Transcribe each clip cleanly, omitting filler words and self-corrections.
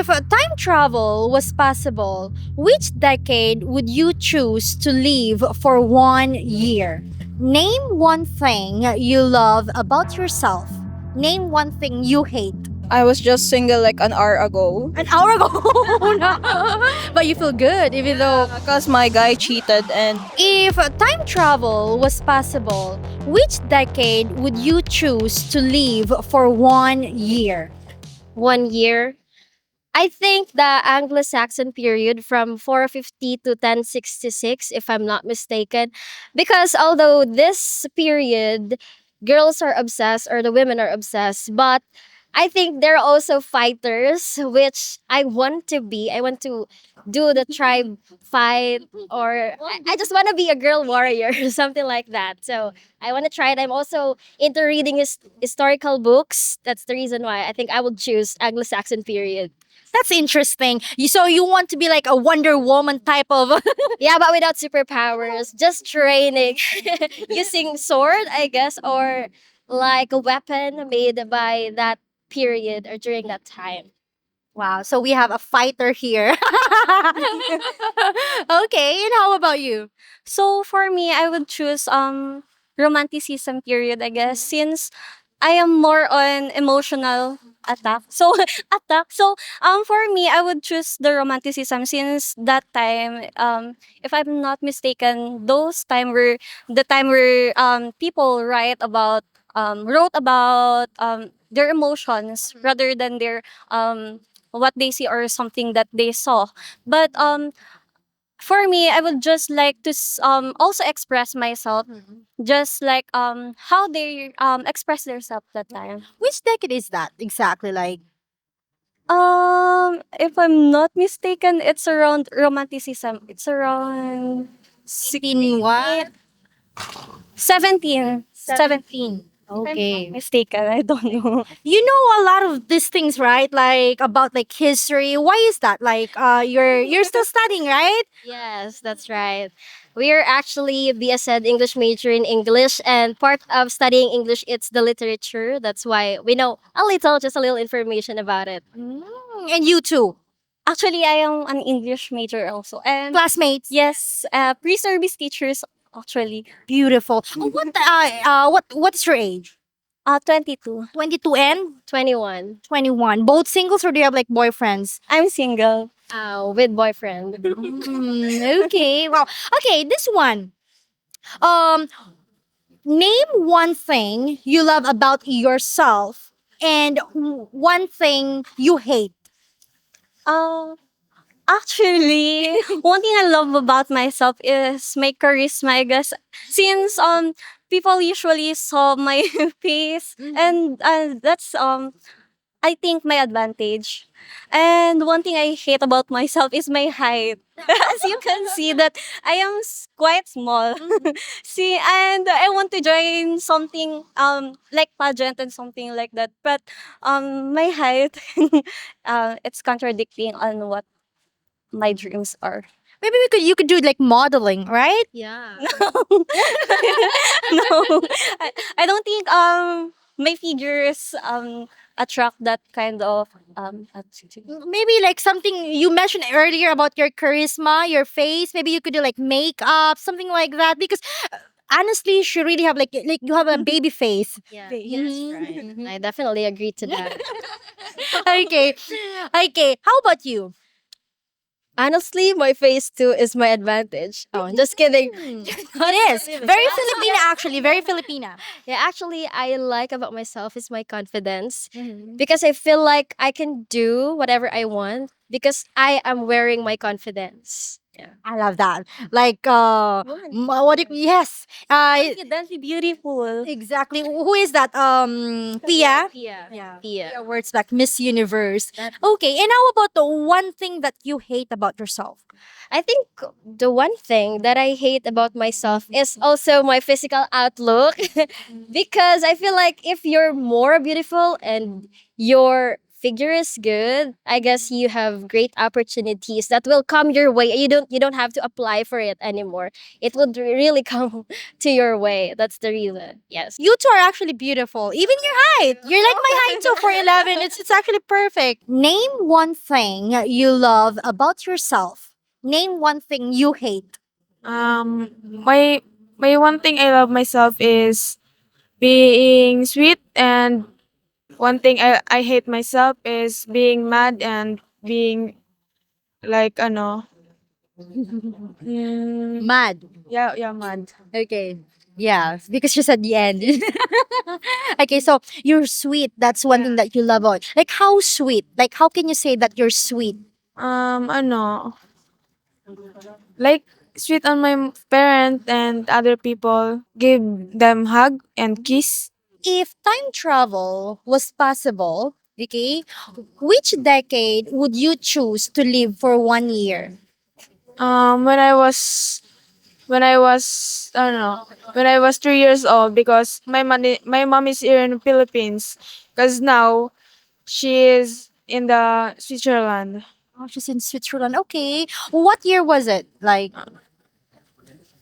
If time travel was possible, which decade would you choose to live for 1 year? Name one thing you love about yourself. Name one thing you hate. I was just single like an hour ago. An hour ago. But you feel good even though. Because my guy cheated and If time travel was possible, which decade would you choose to live for 1 year? 1 year. I think the Anglo-Saxon period from 450 to 1066, if I'm not mistaken, because although this period, girls are obsessed or the women are obsessed, but I think there are also fighters, which I want to be. I want to do the tribe fight, or I just want to be a girl warrior, something like that. So I want to try it. I'm also into reading historical books. That's the reason why I think I would choose Anglo-Saxon period. That's interesting. So you want to be like a Wonder Woman type of. Yeah, but without superpowers, just training, using sword, I guess, or like a weapon made by that period or during that time. Wow. So we have a fighter here. Okay. And how about you? So for me, I would choose romanticism period, I guess, since I am more on emotional attack. So attack. So for me, I would choose the romanticism since that time, if I'm not mistaken, those time were the time where people wrote about their emotions rather than their what they see or something that they saw. But for me, I would just like to also express myself, just like how they express themselves that time. Which decade is that exactly? Like, If I'm not mistaken, it's around romanticism. It's around 16 what? 17. 17. If I'm Okay. not mistaken, I don't know. You know a lot of these things, right? Like about like history. Why is that? Like you're still studying, right? Yes, that's right. We are actually BSed English major in English, and part of studying English it's the literature. That's why we know a little, just a little information about it. Mm, and you too. Actually, I am an English major also. And Classmates. yes, pre-service teachers actually. Beautiful. What's your age? 22. 22 and 21. 21. Both singles or do you have like boyfriends? I'm single. With boyfriend. Okay. Well, okay, this one. Um Name one thing you love about yourself and one thing you hate. Uh, Actually, one thing I love about myself is my charisma, I guess. Since people usually saw my face, and that's I think my advantage. And one thing I hate about myself is my height. As you can see that I am quite small. See, and I want to join something like pageant and something like that. But my height it's contradicting on what my dreams are. Maybe you could do like modeling, right? Yeah. No, I don't think my figures attract that kind of attitude. Maybe like something you mentioned earlier about your charisma, your face. Maybe you could do like makeup, something like that. Because honestly, she really have like you have a baby face. Yeah. Mhm. Right. I definitely agree to that. Okay, okay. How about you? Honestly, my face too is my advantage. Oh, just kidding. It is very Filipina, actually. Very Filipina. Yeah, actually, I like about myself is my confidence because I feel like I can do whatever I want because I am wearing my confidence. Yeah. I love that. Like what? Yes. Confidently beautiful. Exactly. Who is that? Pia. Yeah. Yeah. Yeah. Pia words back Miss Universe. Okay. And how about the one thing that you hate about yourself? I think the one thing that I hate about myself is also my physical outlook because I feel like if you're more beautiful and your figure is good, I guess you have great opportunities that will come your way. You don't have to apply for it anymore. It would really come to your way. That's the reason. Yes. You two are actually beautiful. Even your height. You're like my height too for 11. It's actually perfect. Name one thing you love about yourself. Name one thing you hate. My one thing I love myself is being sweet, and one thing I hate myself is being mad and being like Mad. yeah, mad. Okay. Yeah, because she said the end. Okay, so you're sweet. That's one thing that you love about. Like how sweet? Like how can you say that you're sweet? Ano, like sweet on my parent and other people, give them hug and kiss. If time travel was possible, okay, which decade would you choose to live for 1 year? When I don't know, when I was 3 years old, because my mom is here in the Philippines, because now she is in the Switzerland. Oh, she's in Switzerland. Okay. What year was it? Like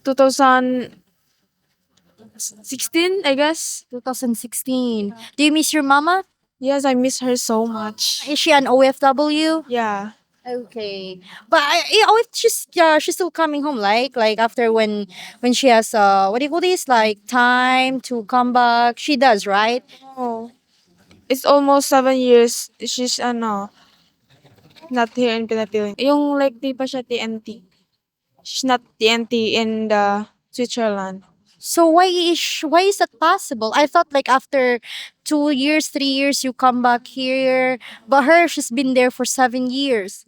2016, I guess. 2016. Do you miss your mama? Yes, I miss her so much. Is she an OFW? Yeah. Okay, but if she's still coming home, like after when she has what do you call this, like time to come back, she does, right? Oh, it's almost 7 years. She's not here in Philippines. Yung like di pa siya TNT. She's not TNT in the Switzerland. So why is that possible? I thought like after 2 years, 3 years, you come back here, but her she's been there for 7 years.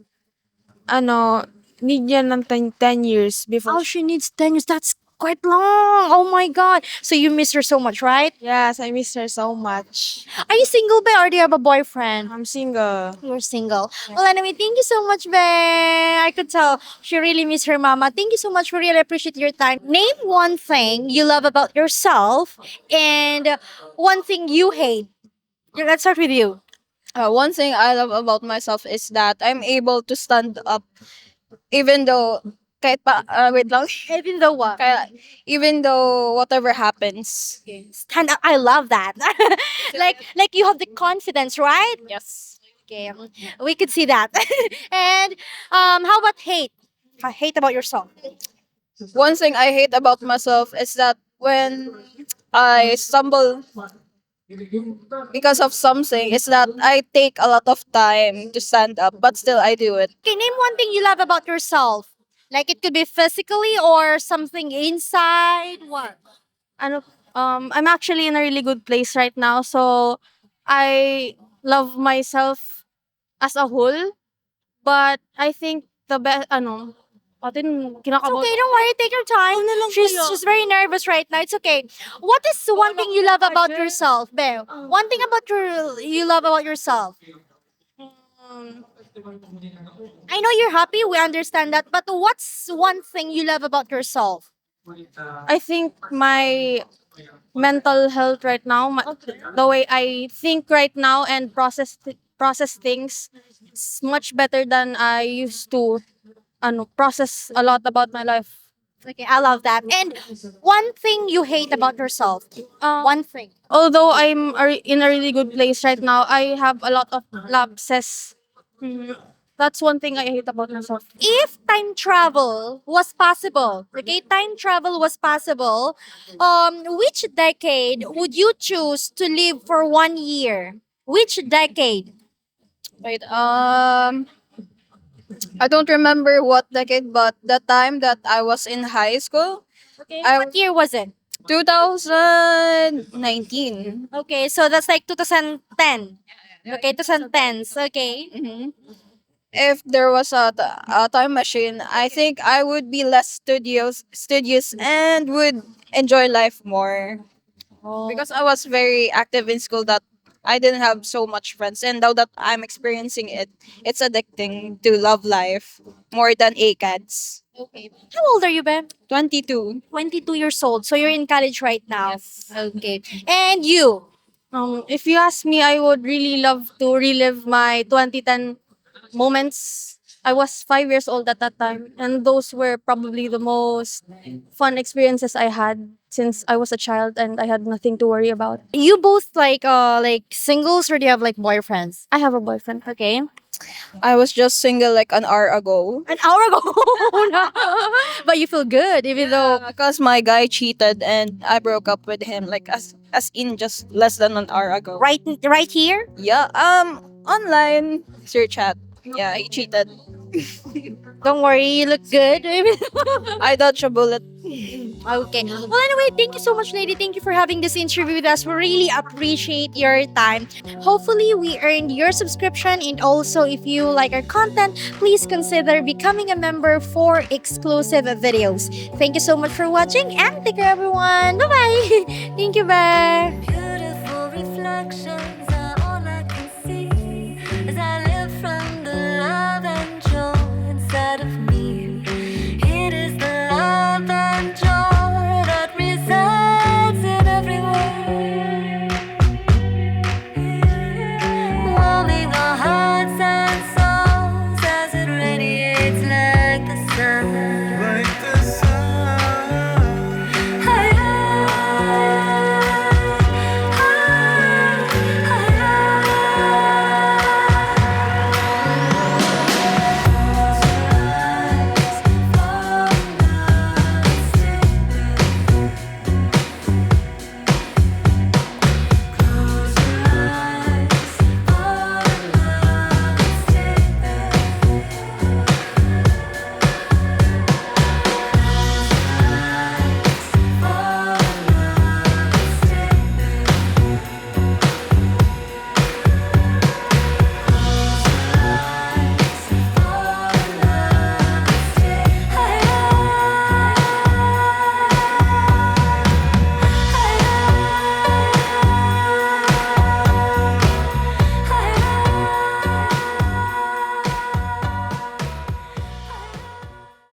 Need niya ng 10 years before. Oh, she needs 10 years. That's quite long. Oh my god. So you miss her so much, right? Yes, I miss her so much. Are you single, Be, or do you have a boyfriend? I'm single. You're single. Well, anyway, thank you so much, Be. I could tell she really miss her mama. Thank you so much. We really appreciate your time. Name one thing you love about yourself and one thing you hate. Yeah, let's start with you. One thing I love about myself is that I'm able to stand up even though kahit pa wait lang. Even though what? Even though whatever happens. Stand up. I love that. like you have the confidence, right? Yes. Okay, we could see that. And how about hate? Hate about yourself. One thing I hate about myself is that when I stumble because of something, is that I take a lot of time to stand up, but still I do it. Okay, name one thing you love about yourself. Like it could be physically or something inside. What? I'm actually in a really good place right now. So I love myself as a whole. But I think the best, atin, It's okay, don't worry. Take your time. She's very nervous right now. It's okay. What is one thing you love about yourself, Be? One thing about you love about yourself. I know you're happy. We understand that. But what's one thing you love about yourself? I think my mental health right now, the way I think right now and process things, is much better than I used to process a lot about my life. Okay, I love that. And one thing you hate about yourself. One thing. Although in a really good place right now, I have a lot of lapses. That's one thing I hate about myself. If time travel was possible, okay, time travel was possible, which decade would you choose to live for 1 year? Which decade? Wait, I don't remember what decade, but the time that I was in high school, Okay, I what year was it? 2019. Okay, so that's like 2010. Okay, 2010s. Okay. If there was a time machine, I think I would be less studious and would enjoy life more. Because I was very active in school that I didn't have so much friends, and now that I'm experiencing it, it's addicting to love life more than ACADS. Okay. How old are you, Ben? 22. 22 years old. So you're in college right now. Okay. And you? If you ask me, I would really love to relive my 2010 moments. I was 5 years old at that time, and those were probably the most fun experiences I had since I was a child and I had nothing to worry about. You both like singles or do you have like boyfriends? I have a boyfriend. Okay. I was just single like an hour ago. An hour ago. No. But you feel good even though Because my guy cheated and I broke up with him like as in just less than an hour ago. right here. Yeah. Online through chat. Yeah, he cheated. Don't worry, you look good. I dodged a bullet. Okay. Well, anyway, thank you so much, lady. Thank you for having this interview with us. We really appreciate your time. Hopefully, we earned your subscription. And also, if you like our content, please consider becoming a member for exclusive videos. Thank you so much for watching and take care, everyone. Bye bye. Thank you, bye. Beautiful reflection